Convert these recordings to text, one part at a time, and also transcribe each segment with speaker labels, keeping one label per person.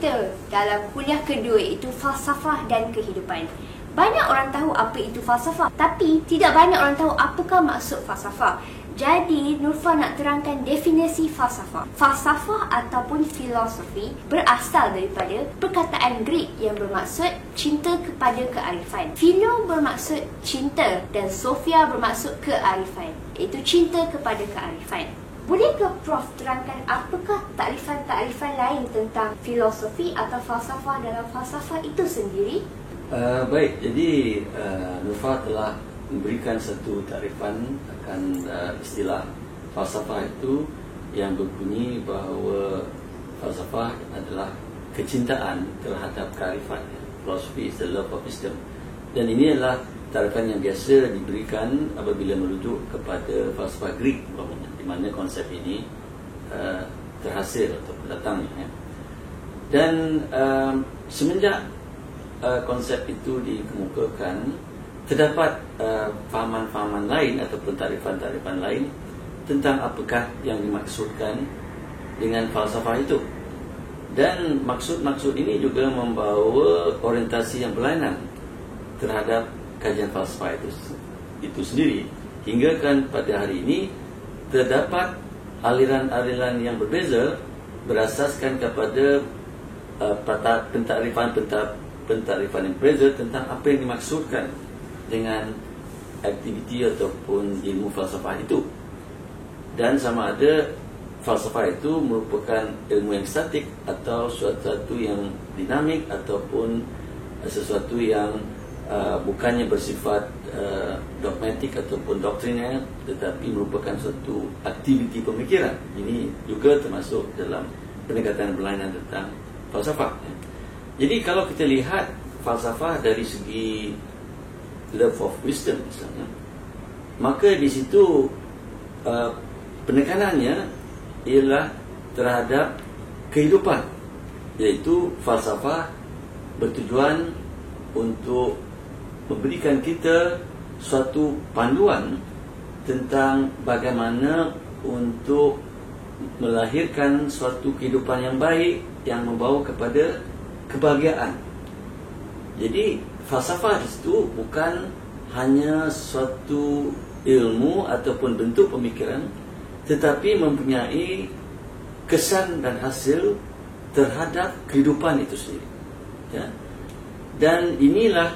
Speaker 1: kita dalam kuliah kedua, iaitu falsafah dan kehidupan. Banyak orang tahu apa itu falsafah, tapi tidak banyak orang tahu apakah maksud falsafah. Jadi, Nurfa nak terangkan definisi falsafah. Falsafah ataupun filosofi berasal daripada perkataan Greek yang bermaksud cinta kepada kearifan. Philo bermaksud cinta dan Sophia bermaksud kearifan, iaitu cinta kepada kearifan. Boleh ke Prof terangkan apakah takrifan-takrifan lain tentang filosofi atau falsafah dalam falsafah itu sendiri?
Speaker 2: Baik, jadi Nurfa telah memberikan satu takrifan akan istilah falsafah itu yang berbunyi bahawa falsafah adalah kecintaan terhadap kearifan. Philosophy is the love of wisdom. Dan ini adalah takrifan yang biasa diberikan apabila merujuk kepada falsafah Greek, di mana konsep ini terhasil atau datangnya. Dan semenjak konsep itu dikemukakan, terdapat fahaman-fahaman lain ataupun tarifan-tarifan lain tentang apakah yang dimaksudkan dengan falsafah itu. Dan maksud-maksud ini juga membawa orientasi yang berlainan terhadap kajian falsafah itu sendiri. Hingga kan pada hari ini terdapat aliran-aliran yang berbeza berasaskan kepada pentarifan yang berbeza tentang apa yang dimaksudkan dengan aktiviti ataupun ilmu falsafah itu. Dan sama ada falsafah itu merupakan ilmu yang statik atau sesuatu yang dinamik ataupun sesuatu yang bukannya bersifat dogmatik ataupun doktriner, tetapi merupakan suatu aktiviti pemikiran. Ini juga termasuk dalam pendekatan berlainan tentang falsafah. Jadi kalau kita lihat falsafah dari segi love of wisdom misalnya, maka di situ penekanannya ialah terhadap kehidupan, iaitu falsafah bertujuan untuk memberikan kita suatu panduan tentang bagaimana untuk melahirkan suatu kehidupan yang baik yang membawa kepada kebahagiaan. Jadi falsafah itu bukan hanya suatu ilmu ataupun bentuk pemikiran, tetapi mempunyai kesan dan hasil terhadap kehidupan itu sendiri. Ya. Dan inilah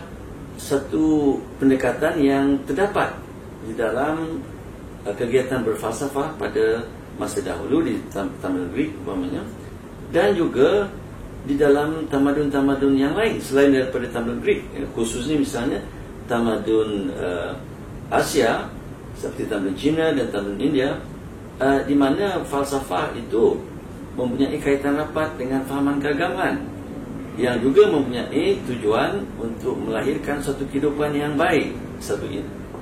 Speaker 2: satu pendekatan yang terdapat di dalam kegiatan berfalsafah pada masa dahulu di tamadun Greek umpamanya, dan juga di dalam tamadun-tamadun yang lain selain daripada tamadun Greek, khususnya misalnya tamadun Asia seperti tamadun Cina dan tamadun India, di mana falsafah itu mempunyai kaitan rapat dengan fahaman keagamaan yang juga mempunyai tujuan untuk melahirkan suatu kehidupan yang baik, satu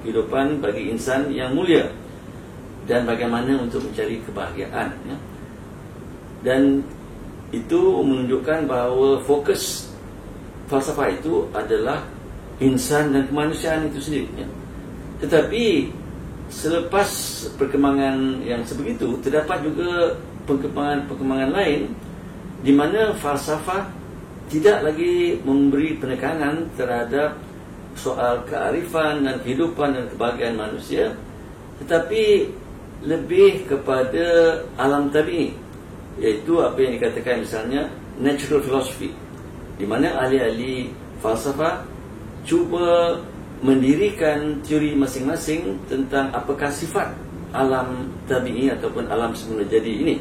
Speaker 2: kehidupan bagi insan yang mulia, dan bagaimana untuk mencari kebahagiaan. Ya. Dan itu menunjukkan bahawa fokus falsafah itu adalah insan dan kemanusiaan itu sendiri. Ya. Tetapi selepas perkembangan yang sebegitu, terdapat juga perkembangan lain di mana falsafah tidak lagi memberi penekanan terhadap soal kearifan dan kehidupan dan kebahagiaan manusia, tetapi lebih kepada alam tabi'i, iaitu apa yang dikatakan misalnya natural philosophy, di mana ahli-ahli falsafah cuba mendirikan teori masing-masing tentang apakah sifat alam tabi'i ataupun alam semula jadi ini.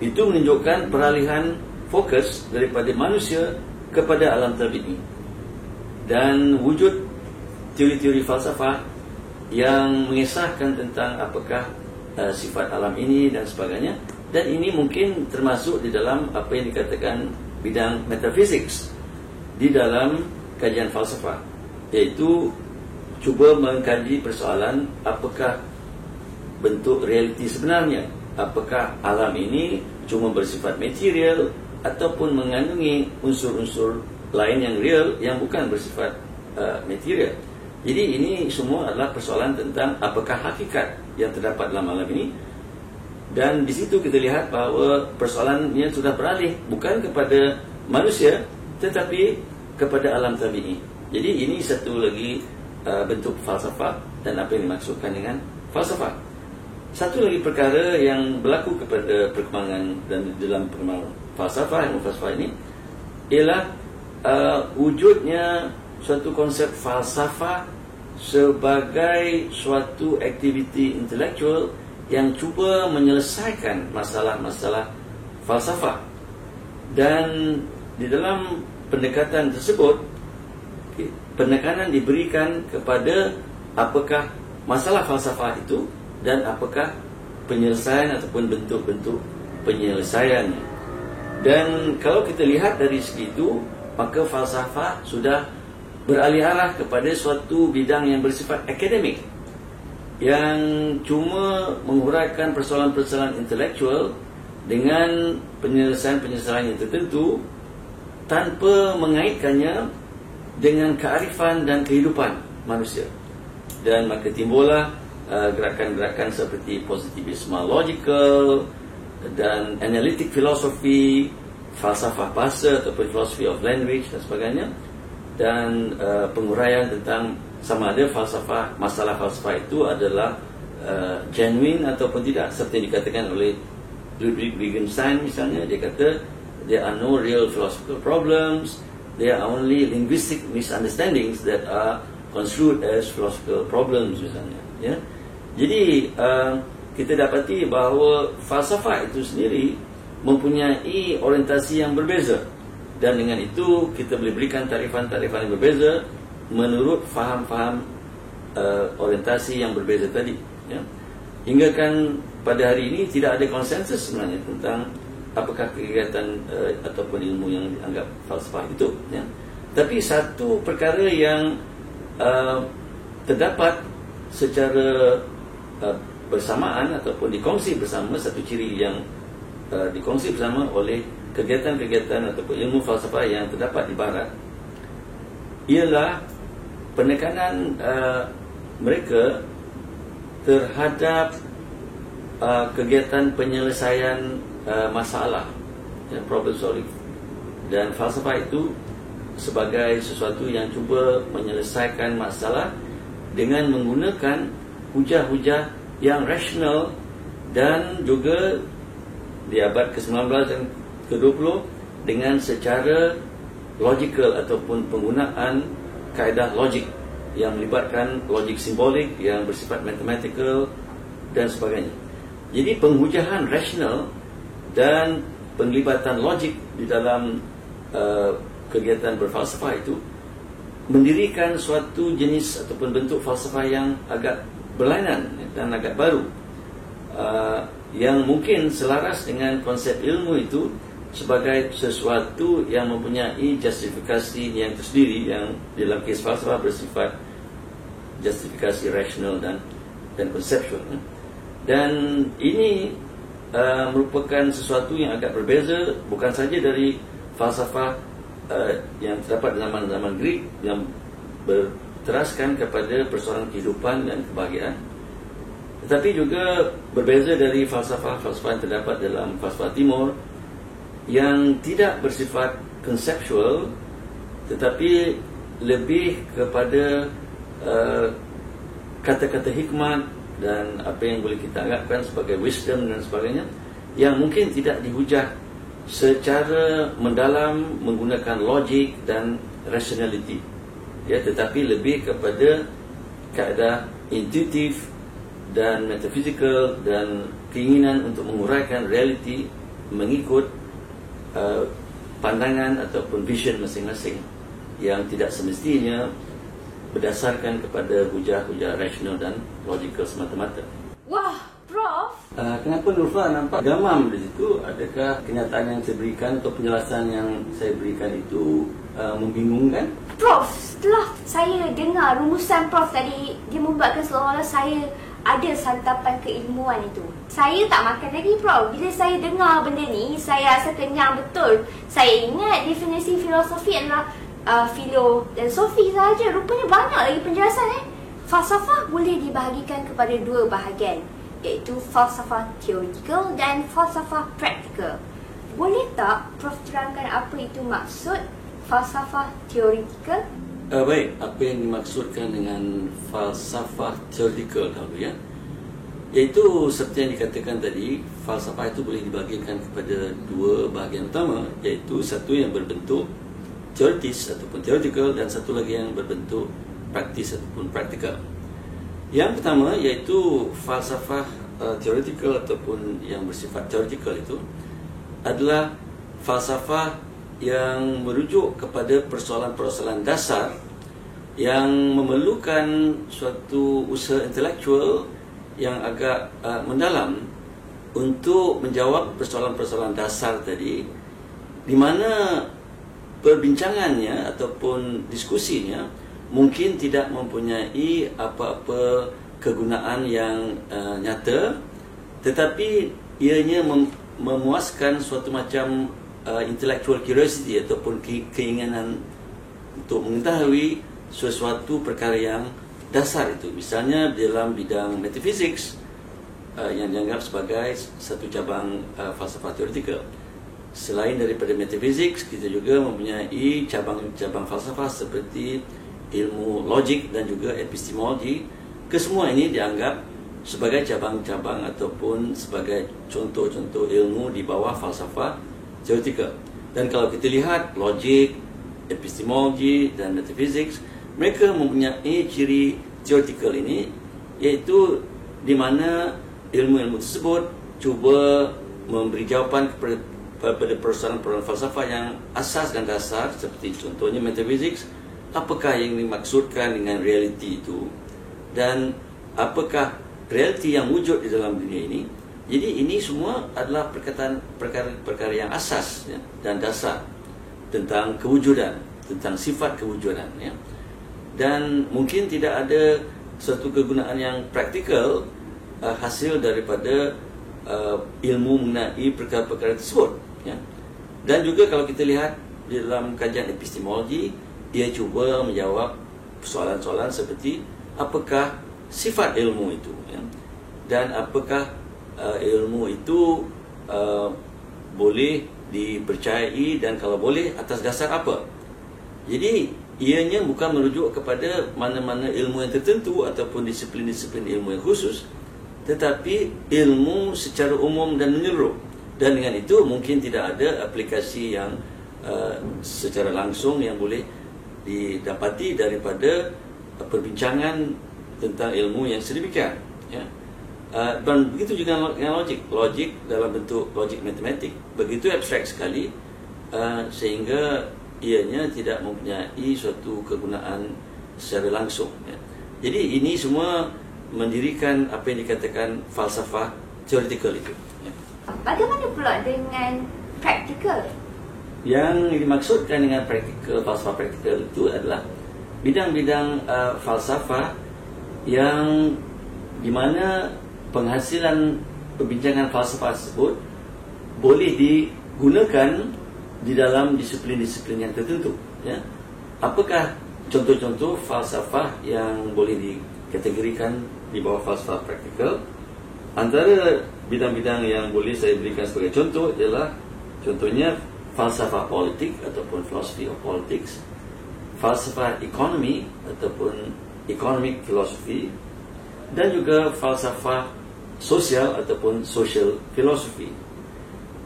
Speaker 2: Itu menunjukkan peralihan fokus daripada manusia kepada alam tabi'i, dan wujud teori-teori falsafah yang mengisahkan tentang apakah sifat alam ini dan sebagainya. Dan ini mungkin termasuk di dalam apa yang dikatakan bidang metaphysics di dalam kajian falsafah, iaitu cuba mengkaji persoalan apakah bentuk realiti sebenarnya, apakah alam ini cuma bersifat material ataupun mengandungi unsur-unsur lain yang real yang bukan bersifat material. Jadi ini semua adalah persoalan tentang apakah hakikat yang terdapat dalam alam ini Dan di situ kita lihat bahawa persoalannya sudah beralih bukan kepada manusia tetapi kepada alam tabi'i. Jadi ini satu lagi bentuk falsafah dan apa yang dimaksudkan dengan falsafah. Satu lagi perkara yang berlaku kepada perkembangan dan dalam perkembangan falsafah ini ialah wujudnya suatu konsep falsafah sebagai suatu aktiviti intelektual yang cuba menyelesaikan masalah-masalah falsafah. Dan di dalam pendekatan tersebut, penekanan diberikan kepada apakah masalah falsafah itu dan apakah penyelesaian ataupun bentuk-bentuk penyelesaiannya. Dan kalau kita lihat dari segi itu, maka falsafah sudah beralih arah kepada suatu bidang yang bersifat akademik, yang cuma menguraikan persoalan-persoalan intelektual dengan penyelesaian-penyelesaian yang tertentu tanpa mengaitkannya dengan kearifan dan kehidupan manusia. Dan maka timbullah gerakan-gerakan seperti positivisme logical dan analytic philosophy, falsafah bahasa ataupun philosophy of language dan sebagainya, dan penguraian tentang sama ada falsafah, masalah falsafah itu adalah genuine ataupun tidak, seperti dikatakan oleh Ludwig Wittgenstein misalnya. Dia kata there are no real philosophical problems, there are only linguistic misunderstandings that are construed as philosophical problems misalnya, ya. Jadi kita dapati bahawa falsafah itu sendiri mempunyai orientasi yang berbeza, dan dengan itu kita boleh berikan tarifan-tarifan yang berbeza menurut faham-faham orientasi yang berbeza tadi, ya. Hingga kan pada hari ini tidak ada konsensus sebenarnya tentang apakah kegiatan ataupun ilmu yang dianggap falsafah itu, ya. Tapi satu perkara yang terdapat secara bersamaan ataupun dikongsi bersama, satu ciri yang dikongsi bersama oleh kegiatan-kegiatan ataupun ilmu falsafah yang terdapat di barat, ialah penekanan mereka terhadap kegiatan penyelesaian masalah, ya, problem solving. Dan falsafah itu sebagai sesuatu yang cuba menyelesaikan masalah dengan menggunakan hujah-hujah yang rasional, dan juga di abad ke-19 dan ke-20 dengan secara logical ataupun penggunaan kaedah logik yang melibatkan logik simbolik yang bersifat mathematical dan sebagainya. Jadi penghujahan rasional dan penglibatan logik di dalam kegiatan berfalsafah itu mendirikan suatu jenis ataupun bentuk falsafah yang agak berlainan dan agak baru, yang mungkin selaras dengan konsep ilmu itu sebagai sesuatu yang mempunyai justifikasi yang tersendiri, yang dalam kes falsafah bersifat justifikasi rasional dan konseptual. Dan ini merupakan sesuatu yang agak berbeza, bukan saja dari falsafah yang terdapat zaman-zaman Greek yang berteraskan kepada persoalan kehidupan dan kebahagiaan, tetapi juga berbeza dari falsafah-falsafah yang terdapat dalam falsafah timur yang tidak bersifat konseptual tetapi lebih kepada kata-kata hikmat dan apa yang boleh kita anggapkan sebagai wisdom dan sebagainya, yang mungkin tidak dihujah secara mendalam menggunakan logik dan rationality, ya, tetapi lebih kepada kaedah intuitif dan metafizikal dan keinginan untuk menguraikan realiti mengikut pandangan ataupun vision masing-masing yang tidak semestinya berdasarkan kepada hujah-hujah rasional dan logikal semata-mata.
Speaker 1: Wah, Prof,
Speaker 2: kenapa Nurfa nampak gamam di situ? Adakah kenyataan yang saya berikan atau penjelasan yang saya berikan itu membingungkan?
Speaker 1: Prof, setelah saya dengar rumusan Prof tadi, dia membuatkan seolah-olah saya ada santapan keilmuan itu. Saya tak makan lagi, Prof. Bila saya dengar benda ni, saya rasa kenyang betul. Saya ingat definisi filosofi adalah filosofi sahaja. Rupanya banyak lagi penjelasan. Falsafah boleh dibahagikan kepada dua bahagian. iaitu falsafah teoretikal dan falsafah praktikal. Boleh tak Prof terangkan apa itu maksud falsafah teoretikal?
Speaker 2: Baik, apa yang dimaksudkan dengan falsafah teoretikal dahulu ya? Iaitu seperti yang dikatakan tadi, falsafah itu boleh dibagikan kepada dua bahagian utama, iaitu satu yang berbentuk teoritis ataupun teoretikal dan satu lagi yang berbentuk praktis ataupun praktikal. Yang pertama iaitu falsafah teoretikal ataupun yang bersifat teoretikal itu adalah falsafah yang merujuk kepada persoalan-persoalan dasar yang memerlukan suatu usaha intelektual yang agak mendalam untuk menjawab persoalan-persoalan dasar tadi, di mana perbincangannya ataupun diskusinya mungkin tidak mempunyai apa-apa kegunaan yang nyata, tetapi ianya memuaskan suatu macam intellectual curiosity ataupun keinginan untuk mengetahui sesuatu perkara yang dasar itu. Misalnya dalam bidang metaphysics yang dianggap sebagai satu cabang falsafah teoretikal. Selain daripada metaphysics, kita juga mempunyai cabang-cabang falsafah seperti ilmu logik dan juga epistemologi. Kesemua ini dianggap sebagai cabang-cabang ataupun sebagai contoh-contoh ilmu di bawah falsafah teoretikal. Dan kalau kita lihat logik, epistemologi dan metaphysics, mereka mempunyai ciri teoretikal ini, iaitu di mana ilmu-ilmu tersebut cuba memberi jawapan kepada persoalan-persoalan falsafah yang asas dan dasar, seperti contohnya metaphysics, apakah yang dimaksudkan dengan realiti itu dan apakah realiti yang wujud di dalam dunia ini. Jadi ini semua adalah perkara yang asas ya, dan dasar tentang kewujudan, tentang sifat kewujudan ya. Dan mungkin tidak ada suatu kegunaan yang praktikal hasil daripada ilmu mengenai perkara-perkara tersebut ya. Dan juga kalau kita lihat di dalam kajian epistemologi, dia cuba menjawab soalan-soalan seperti apakah sifat ilmu itu ya? Dan apakah ilmu itu boleh dipercayai, dan kalau boleh atas dasar apa. Jadi ianya bukan merujuk kepada mana-mana ilmu yang tertentu ataupun disiplin-disiplin ilmu yang khusus, tetapi ilmu secara umum dan menyeluruh. Dan dengan itu mungkin tidak ada aplikasi yang secara langsung yang boleh didapati daripada perbincangan tentang ilmu yang sedemikian ya. Dan begitu juga dengan logik dalam bentuk logik matematik, begitu abstrak sekali sehingga ianya tidak mempunyai suatu kegunaan secara langsung ya. Jadi ini semua mendirikan apa yang dikatakan falsafah teoretikal itu ya.
Speaker 1: Bagaimana pula dengan praktikal?
Speaker 2: Yang dimaksudkan dengan praktikal, falsafah praktikal itu adalah bidang-bidang falsafah yang di mana penghasilan perbincangan falsafah tersebut boleh digunakan di dalam disiplin-disiplin yang tertentu ya. Apakah contoh-contoh falsafah yang boleh dikategorikan di bawah falsafah praktikal? Antara bidang-bidang yang boleh saya berikan sebagai contoh ialah contohnya falsafah politik ataupun philosophy of politics, falsafah ekonomi ataupun economic philosophy, dan juga falsafah sosial ataupun social philosophy.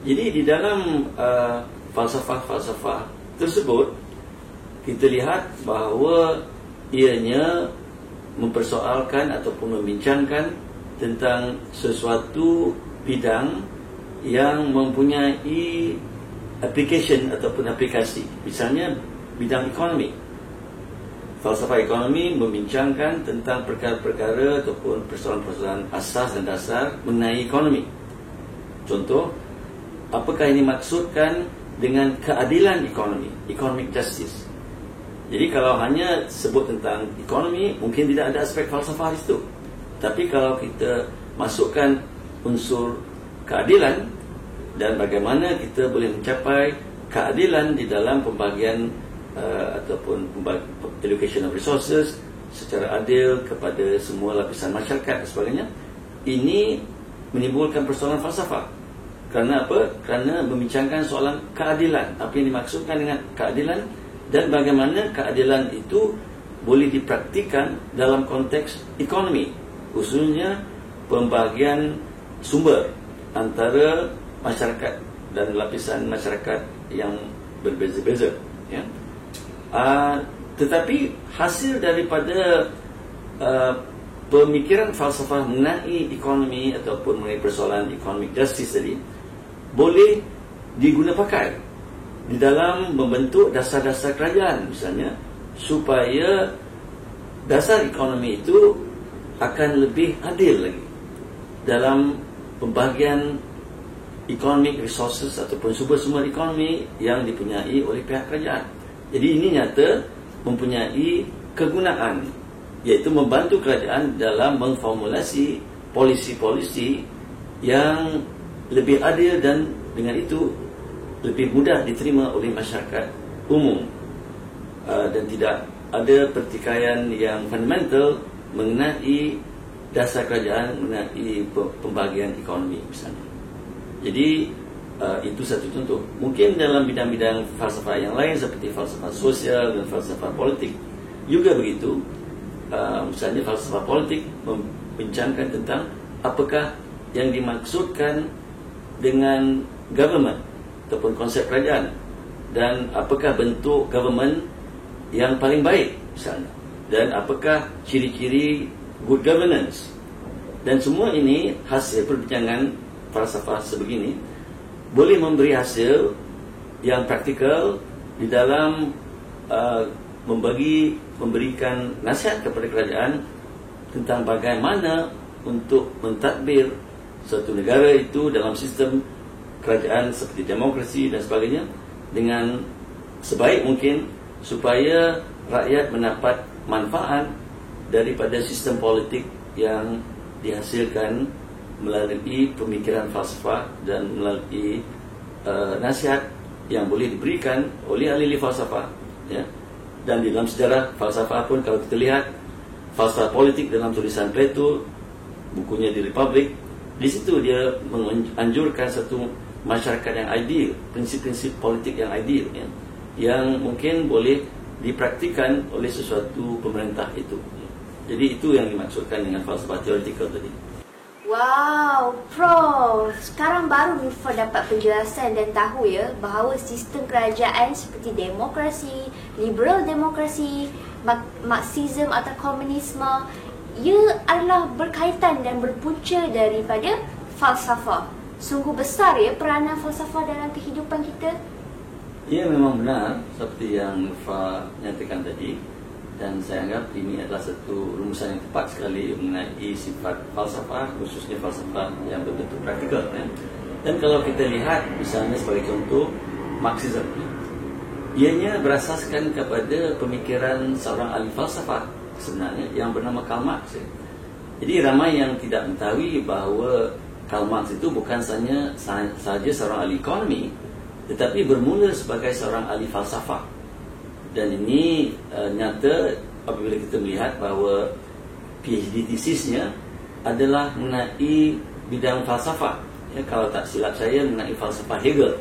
Speaker 2: Jadi di dalam falsafah-falsafah tersebut kita lihat bahawa ianya mempersoalkan ataupun membincangkan tentang sesuatu bidang yang mempunyai application ataupun aplikasi. Misalnya bidang ekonomi. Falsafah ekonomi membincangkan tentang perkara-perkara ataupun persoalan-persoalan asas dan dasar mengenai ekonomi. Contoh, apakah ini maksudkan dengan keadilan ekonomi, economic justice. Jadi kalau hanya sebut tentang ekonomi, mungkin tidak ada aspek falsafah di situ. Tapi kalau kita masukkan unsur keadilan dan bagaimana kita boleh mencapai keadilan di dalam pembagian ataupun allocation of resources secara adil kepada semua lapisan masyarakat dan sebagainya, ini menimbulkan persoalan falsafah. Kerana apa? Kerana membincangkan soalan keadilan. Apa yang dimaksudkan dengan keadilan dan bagaimana keadilan itu boleh dipraktikan dalam konteks ekonomi, khususnya pembahagian sumber antara masyarakat dan lapisan masyarakat yang berbeza-beza, ya. Tetapi hasil daripada pemikiran falsafah mengenai ekonomi ataupun mengenai persoalan economic justice tadi boleh diguna pakai di dalam membentuk dasar-dasar kerajaan, misalnya, supaya dasar ekonomi itu akan lebih adil lagi dalam pembahagian economic resources ataupun sumber-sumber ekonomi yang dipunyai oleh pihak kerajaan. Jadi ini nyata mempunyai kegunaan, iaitu membantu kerajaan dalam memformulasi polisi-polisi yang lebih adil dan dengan itu lebih mudah diterima oleh masyarakat umum, dan tidak ada pertikaian yang fundamental mengenai dasar kerajaan, mengenai pembahagian ekonomi misalnya. Jadi itu satu contoh. Mungkin dalam bidang-bidang falsafah yang lain seperti falsafah sosial dan falsafah politik juga begitu. Misalnya falsafah politik membincangkan tentang apakah yang dimaksudkan dengan government ataupun konsep kerajaan, dan apakah bentuk government yang paling baik misalnya, dan apakah ciri-ciri good governance. Dan semua ini hasil perbincangan falsafah sebegini boleh memberi hasil yang praktikal di dalam memberikan nasihat kepada kerajaan tentang bagaimana untuk mentadbir suatu negara itu dalam sistem kerajaan seperti demokrasi dan sebagainya dengan sebaik mungkin, supaya rakyat mendapat manfaat daripada sistem politik yang dihasilkan melalui pemikiran falsafah dan melalui nasihat yang boleh diberikan oleh ahli falsafah, ya. Dan di dalam sejarah falsafah pun, kalau kita lihat falsafah politik dalam tulisan Plato, bukunya di Republic, di situ dia menganjurkan satu masyarakat yang ideal, prinsip-prinsip politik yang ideal, ya, yang mungkin boleh dipraktikan oleh sesuatu pemerintah itu. Jadi itu yang dimaksudkan dengan falsafah teoretikal tadi.
Speaker 1: Wow, Prof. Sekarang baru Nurfa dapat penjelasan dan tahu ya bahawa sistem kerajaan seperti demokrasi, liberal demokrasi, Marxism atau komunisme, ia adalah berkaitan dan berpunca daripada falsafah. Sungguh besar ya peranan falsafah dalam kehidupan kita.
Speaker 2: Ia memang benar seperti yang Nurfa nyatakan tadi. Dan saya anggap ini adalah satu rumusan yang tepat sekali mengenai sifat falsafah, khususnya falsafah yang berbentuk praktikal, ya. Dan kalau kita lihat misalnya sebagai contoh Marxism, ianya berasaskan kepada pemikiran seorang ahli falsafah sebenarnya yang bernama Karl Marx, ya. Jadi ramai yang tidak mengetahui bahawa Karl Marx itu bukan sahaja seorang ahli ekonomi, tetapi bermula sebagai seorang ahli falsafah. Dan ini nyata apabila kita melihat bahawa PhD tesisnya adalah mengenai bidang falsafah, ya, kalau tak silap saya mengenai falsafah Hegel.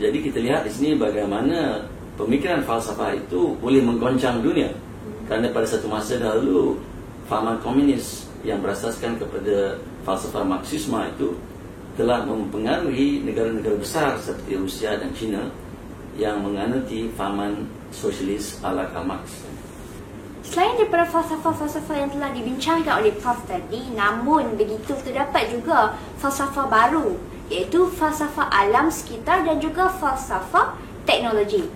Speaker 2: Jadi kita lihat di sini bagaimana pemikiran falsafah itu boleh menggoncang dunia, kerana pada satu masa dahulu fahaman komunis yang berasaskan kepada falsafah Marxisme itu telah mempengaruhi negara-negara besar seperti Rusia dan China yang menganuti fahaman sosialis ala Karl Marx.
Speaker 1: Selain daripada falsafah-falsafah yang telah dibincangkan oleh Prof tadi, namun begitu terdapat juga falsafah baru, iaitu falsafah alam sekitar dan juga falsafah teknologi.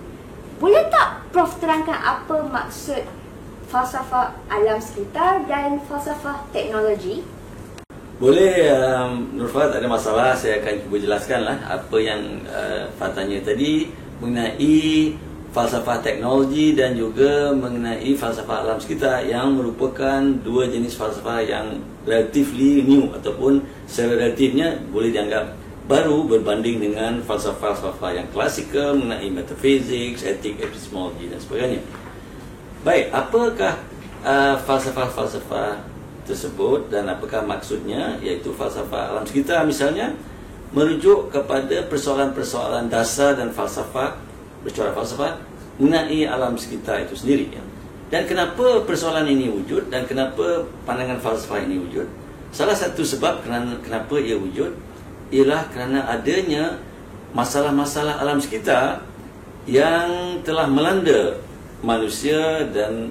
Speaker 1: Boleh tak Prof terangkan apa maksud falsafah alam sekitar dan falsafah teknologi?
Speaker 2: Boleh, Nurfa, tak ada masalah. Saya akan cuba jelaskanlah apa yang tanya tadi mengenai falsafah teknologi dan juga mengenai falsafah alam sekitar, yang merupakan dua jenis falsafah yang relatively new ataupun secara relatifnya boleh dianggap baru berbanding dengan falsafah-falsafah yang klasikal mengenai metaphysics, etik, epistemologi dan sebagainya. Baik, apakah falsafah-falsafah tersebut dan apakah maksudnya, iaitu falsafah alam sekitar misalnya merujuk kepada persoalan-persoalan dasar dan falsafah mengenai alam sekitar itu sendiri. Dan kenapa persoalan ini wujud dan kenapa pandangan falsafah ini wujud? Salah satu sebab kenapa ia wujud ialah kerana adanya masalah-masalah alam sekitar yang telah melanda manusia dan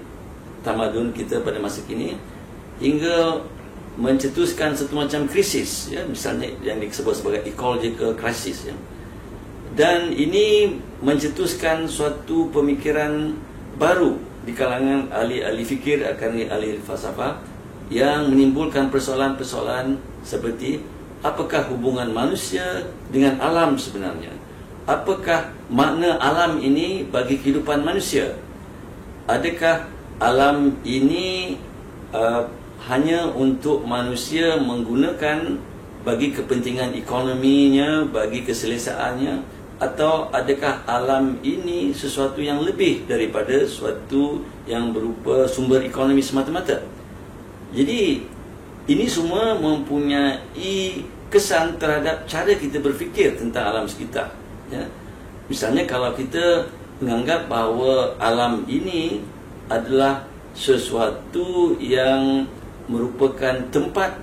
Speaker 2: tamadun kita pada masa kini hingga mencetuskan satu macam krisis, misalnya yang disebut sebagai ecological crisis, dan ini mencetuskan suatu pemikiran baru di kalangan ahli-ahli fikir, ahli falsafah, yang menimbulkan persoalan-persoalan seperti apakah hubungan manusia dengan alam sebenarnya? Apakah makna alam ini bagi kehidupan manusia? Adakah alam ini hanya untuk manusia menggunakan bagi kepentingan ekonominya, bagi keselesaannya, atau adakah alam ini sesuatu yang lebih daripada sesuatu yang berupa sumber ekonomi semata-mata? Jadi ini semua mempunyai kesan terhadap cara kita berfikir tentang alam sekitar. Misalnya kalau kita menganggap bahawa alam ini adalah sesuatu yang merupakan tempat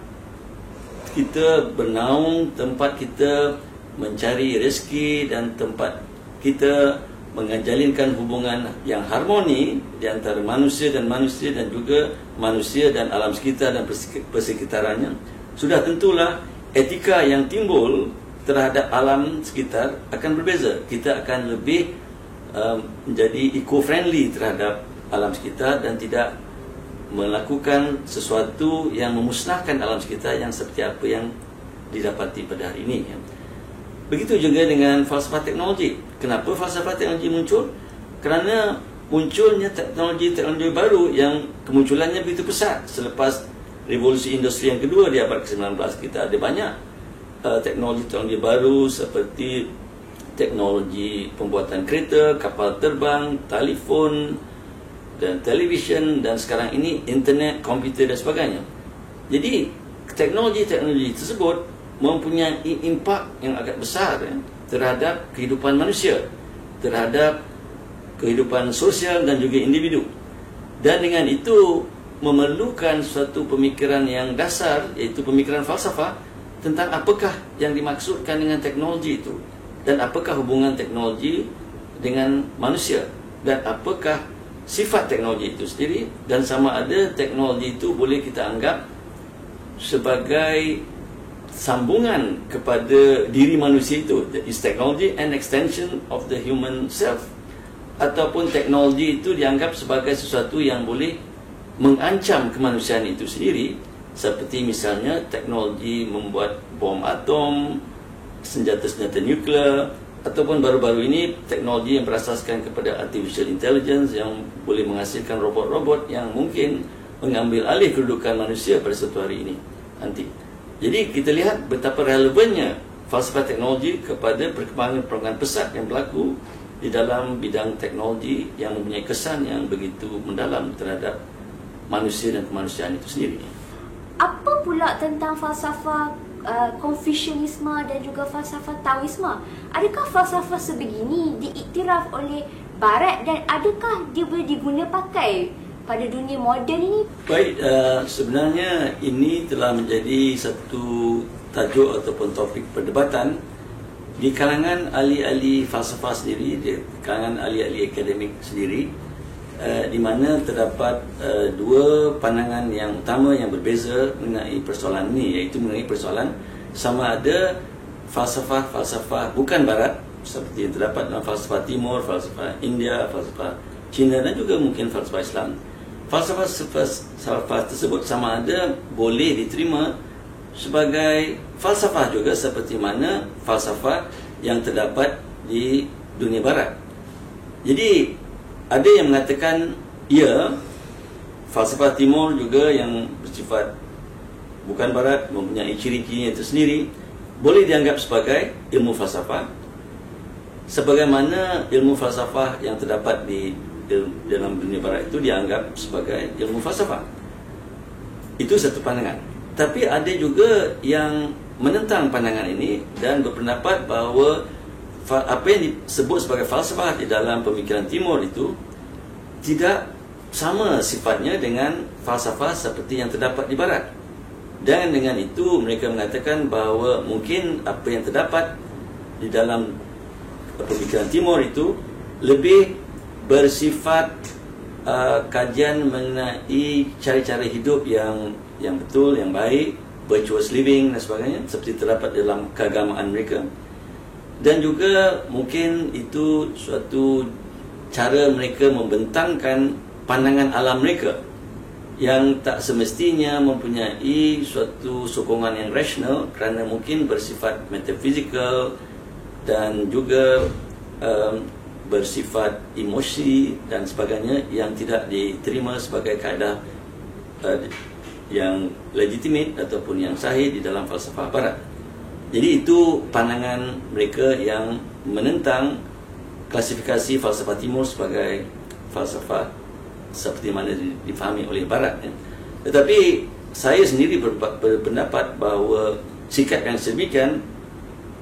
Speaker 2: kita bernaung, tempat kita mencari rezeki dan tempat kita menjalinkan hubungan yang harmoni di antara manusia dan juga manusia dan alam sekitar dan persekitarannya, sudah tentulah etika yang timbul terhadap alam sekitar akan berbeza. Kita akan lebih menjadi eco-friendly terhadap alam sekitar dan tidak melakukan sesuatu yang memusnahkan alam sekitar yang seperti apa yang didapati pada hari ini. Begitu juga dengan falsafah teknologi. Kenapa falsafah teknologi muncul? Kerana munculnya teknologi baru yang kemunculannya begitu pesat. Selepas revolusi industri yang kedua di abad ke-19, kita ada banyak teknologi baru seperti teknologi pembuatan kereta, kapal terbang, telefon dan televisyen, dan sekarang ini internet, komputer dan sebagainya. Jadi teknologi tersebut mempunyai impak yang agak besar terhadap kehidupan manusia, terhadap kehidupan sosial dan juga individu. Dan dengan itu memerlukan suatu pemikiran yang dasar, iaitu pemikiran falsafah tentang apakah yang dimaksudkan dengan teknologi itu, dan apakah hubungan teknologi dengan manusia, dan apakah sifat teknologi itu sendiri, dan sama ada teknologi itu boleh kita anggap sebagai sambungan kepada diri manusia itu, is technology an extension of the human self, ataupun teknologi itu dianggap sebagai sesuatu yang boleh mengancam kemanusiaan itu sendiri, seperti misalnya teknologi membuat bom atom, senjata-senjata nuklear, ataupun baru-baru ini teknologi yang berasaskan kepada artificial intelligence yang boleh menghasilkan robot-robot yang mungkin mengambil alih kedudukan manusia pada suatu hari ini nanti. Jadi kita lihat betapa relevannya falsafah teknologi kepada perkembangan pesat yang berlaku di dalam bidang teknologi yang mempunyai kesan yang begitu mendalam terhadap manusia dan kemanusiaan itu sendiri.
Speaker 1: Apa pula tentang falsafah Konfusianisme dan juga falsafah Taoisme? Adakah falsafah sebegini diiktiraf oleh Barat dan adakah dia boleh diguna pakai pada dunia moden ini?
Speaker 2: Baik, sebenarnya ini telah menjadi satu tajuk ataupun topik perdebatan di kalangan ahli-ahli falsafah sendiri, di kalangan ahli-ahli akademik sendiri, di mana terdapat dua pandangan yang utama yang berbeza mengenai persoalan ini, iaitu mengenai persoalan sama ada falsafah bukan Barat seperti yang terdapat dalam falsafah Timur, falsafah India, falsafah Cina dan juga mungkin falsafah Islam. Falsafah tersebut sama ada boleh diterima sebagai falsafah juga seperti mana falsafah yang terdapat di dunia Barat. Jadi ada yang mengatakan ya, falsafah Timur juga yang bersifat bukan Barat, mempunyai ciri-cirinya itu sendiri, boleh dianggap sebagai ilmu falsafah, sebagaimana ilmu falsafah yang terdapat di dalam dunia Barat itu dianggap sebagai ilmu falsafah. Itu satu pandangan. Tapi ada juga yang menentang pandangan ini dan berpendapat bahawa apa yang disebut sebagai falsafah di dalam pemikiran Timur itu tidak sama sifatnya dengan falsafah seperti yang terdapat di Barat. Dan dengan itu mereka mengatakan bahawa mungkin apa yang terdapat di dalam pemikiran Timur itu lebih bersifat kajian mengenai cara-cara hidup yang betul, yang baik, virtuous living dan sebagainya, seperti terdapat dalam keagamaan mereka. Dan juga mungkin itu suatu cara mereka membentangkan pandangan alam mereka yang tak semestinya mempunyai suatu sokongan yang rasional kerana mungkin bersifat metafizikal dan juga bersifat emosi dan sebagainya yang tidak diterima sebagai kaedah yang legitimate ataupun yang sahih di dalam falsafah Barat. Jadi itu pandangan mereka yang menentang klasifikasi falsafah Timur sebagai falsafah seperti mana difahami oleh Barat. Tetapi saya sendiri berpendapat bahawa sikap yang sedemikian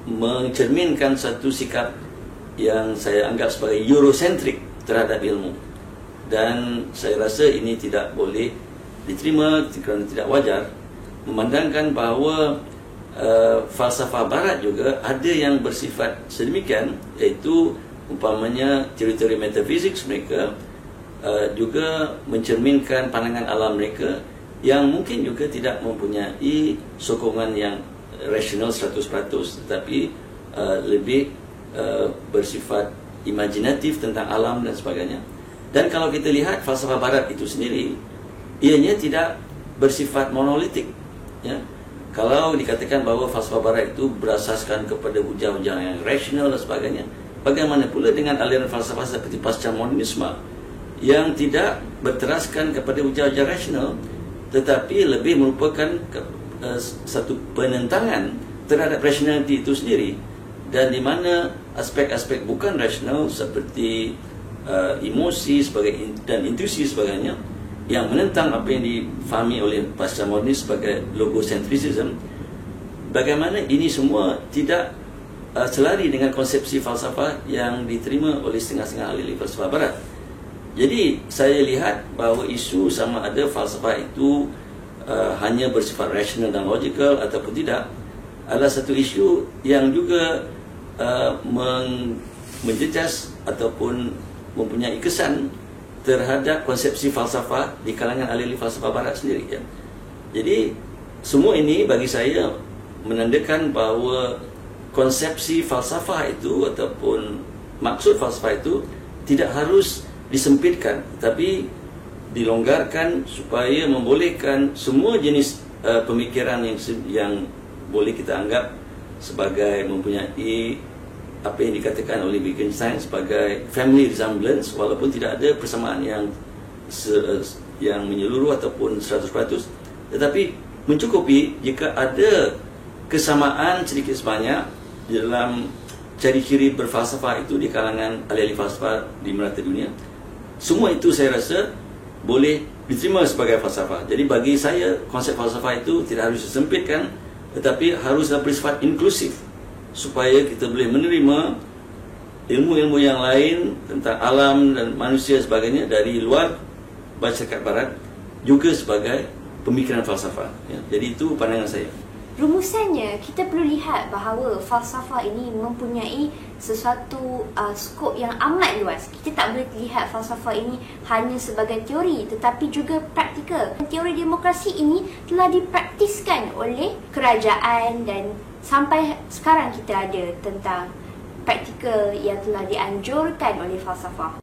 Speaker 2: mencerminkan satu sikap yang saya anggap sebagai Eurocentrik terhadap ilmu. Dan saya rasa ini tidak boleh diterima kerana tidak wajar, memandangkan bahawa falsafah Barat juga ada yang bersifat sedemikian, iaitu umpamanya teori-teori metafizik mereka juga mencerminkan pandangan alam mereka yang mungkin juga tidak mempunyai sokongan yang rasional 100%, tetapi lebih bersifat imajinatif tentang alam dan sebagainya. Dan kalau kita lihat falsafah Barat itu sendiri, ianya tidak bersifat monolitik, ya. Kalau dikatakan bahawa falsafah Barat itu berasaskan kepada hujah-hujah yang rasional dan sebagainya, bagaimana pula dengan aliran falsafah seperti pasca modernisme yang tidak berteraskan kepada hujah-hujah rasional, tetapi lebih merupakan satu penentangan terhadap rasionaliti itu sendiri, dan di mana aspek-aspek bukan rasional seperti emosi dan intuisi sebagainya yang menentang apa yang difahami oleh pasca modernis sebagai logocentrism, bagaimana ini semua tidak selari dengan konsepsi falsafah yang diterima oleh setengah-setengah ahli falsafah Barat. Jadi saya lihat bahawa isu sama ada falsafah itu hanya bersifat rasional dan logikal ataupun tidak adalah satu isu yang juga menjejas ataupun mempunyai kesan terhadap konsepsi falsafah di kalangan ahli falsafah Barat sendiri, ya. Jadi semua ini bagi saya menandakan bahawa konsepsi falsafah itu ataupun maksud falsafah itu tidak harus disempitkan, tetapi dilonggarkan supaya membolehkan semua jenis pemikiran yang boleh kita anggap sebagai mempunyai apa yang dikatakan oleh Wittgenstein sebagai family resemblance, walaupun tidak ada persamaan yang menyeluruh ataupun 100%, tetapi mencukupi jika ada kesamaan sedikit sebanyak di dalam ciri-ciri berfalsafah itu di kalangan ahli-ahli falsafah di merata dunia. Semua itu saya rasa boleh diterima sebagai falsafah. Jadi bagi saya konsep falsafah itu tidak harus disempitkan, tetapi haruslah bersifat inklusif supaya kita boleh menerima ilmu-ilmu yang lain tentang alam dan manusia sebagainya dari luar masyarakat Barat juga sebagai pemikiran falsafah, ya. Jadi itu pandangan saya.
Speaker 1: Rumusannya, kita perlu lihat bahawa falsafah ini mempunyai sesuatu skop yang amat luas. Kita tak boleh lihat falsafah ini hanya sebagai teori, tetapi juga praktikal. Teori demokrasi ini telah dipraktiskan oleh kerajaan dan sampai sekarang kita ada tentang praktikal yang telah dianjurkan oleh falsafah.